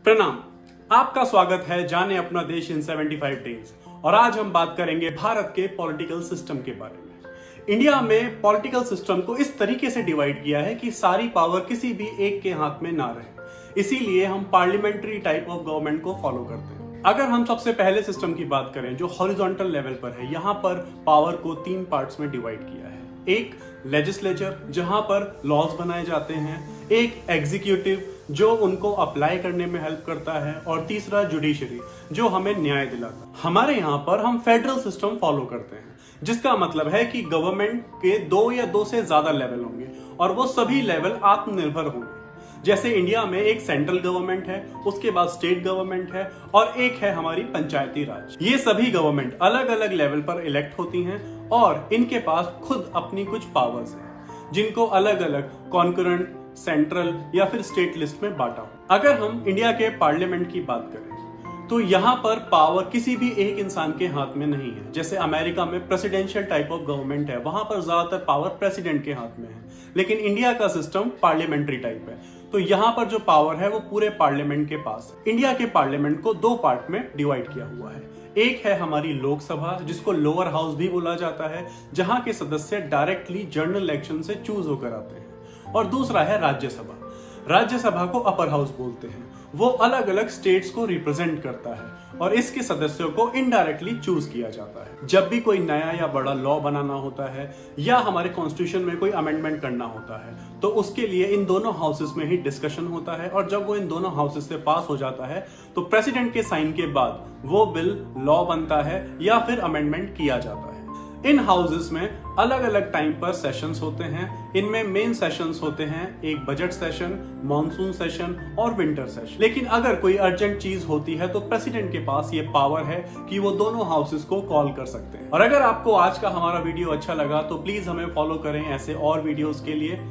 प्रणाम। आपका स्वागत है जाने अपना देश इन 75 डेज। और आज हम बात करेंगे भारत के पॉलिटिकल सिस्टम के बारे में। इंडिया में पॉलिटिकल सिस्टम को इस तरीके से डिवाइड किया है कि सारी पावर किसी भी एक के हाथ में ना रहे, इसीलिए हम पार्लियामेंट्री टाइप ऑफ गवर्नमेंट को फॉलो करते हैं। अगर हम सबसे पहले सिस्टम की बात करें जो हॉरिजॉन्टल लेवल पर है, यहाँ पर पावर को 3 पार्ट्स में डिवाइड किया है। एक लेजिस्लेचर जहां पर लॉज बनाए जाते हैं, एक एग्जीक्यूटिव जो उनको अप्लाई करने में हेल्प करता है, और तीसरा जुडिशरी जो हमें न्याय दिलाता है। हमारे यहाँ पर हम फेडरल सिस्टम फॉलो करते हैं, जिसका मतलब है कि गवर्नमेंट के 2 या 2 से ज्यादा लेवल होंगे और वो सभी लेवल आत्मनिर्भर होंगे। जैसे इंडिया में एक सेंट्रल गवर्नमेंट है, उसके बाद स्टेट गवर्नमेंट है और एक है हमारी पंचायती राज। ये सभी गवर्नमेंट अलग अलग लेवल पर इलेक्ट होती हैं और इनके पास खुद अपनी कुछ पावर्स हैं, जिनको अलग अलग कॉन्करेंट, सेंट्रल या फिर स्टेट लिस्ट में बांटा हो। अगर हम इंडिया के पार्लियामेंट की बात करें तो यहाँ पर पावर किसी भी एक इंसान के हाथ में नहीं है। जैसे अमेरिका में प्रेसिडेंशियल टाइप ऑफ गवर्नमेंट है, वहां पर ज्यादातर पावर प्रेसिडेंट के हाथ में है, लेकिन इंडिया का सिस्टम पार्लियामेंट्री टाइप है, तो यहाँ पर जो पावर है वो पूरे पार्लियामेंट के पास है। इंडिया के पार्लियामेंट को 2 पार्ट में डिवाइड किया हुआ है। एक है हमारी लोकसभा, जिसको लोअर हाउस भी बोला जाता है, जहां के सदस्य डायरेक्टली जनरल इलेक्शन से चूज होकर आते हैं, और दूसरा है राज्यसभा। राज्यसभा को अपर हाउस बोलते हैं। वो अलग अलग स्टेट्स को रिप्रेजेंट करता है और इसके सदस्यों को इनडायरेक्टली चूज किया जाता है। जब भी कोई नया या बड़ा लॉ बनाना होता है या हमारे कॉन्स्टिट्यूशन में कोई अमेंडमेंट करना होता है, तो उसके लिए इन दोनों हाउसेस में ही डिस्कशन होता है, और जब वो इन दोनों हाउसेस से पास हो जाता है तो प्रेसिडेंट के साइन के बाद वो बिल लॉ बनता है या फिर अमेंडमेंट किया जाता है। इन हाउसेस में अलग अलग टाइम पर सेशंस होते हैं। इनमें मेन सेशंस होते हैं एक बजट सेशन, मॉनसून सेशन और विंटर सेशन। लेकिन अगर कोई अर्जेंट चीज होती है तो प्रेसिडेंट के पास ये पावर है कि वो दोनों हाउसेस को कॉल कर सकते हैं। और अगर आपको आज का हमारा वीडियो अच्छा लगा तो प्लीज हमें फॉलो करें ऐसे और वीडियोस के लिए।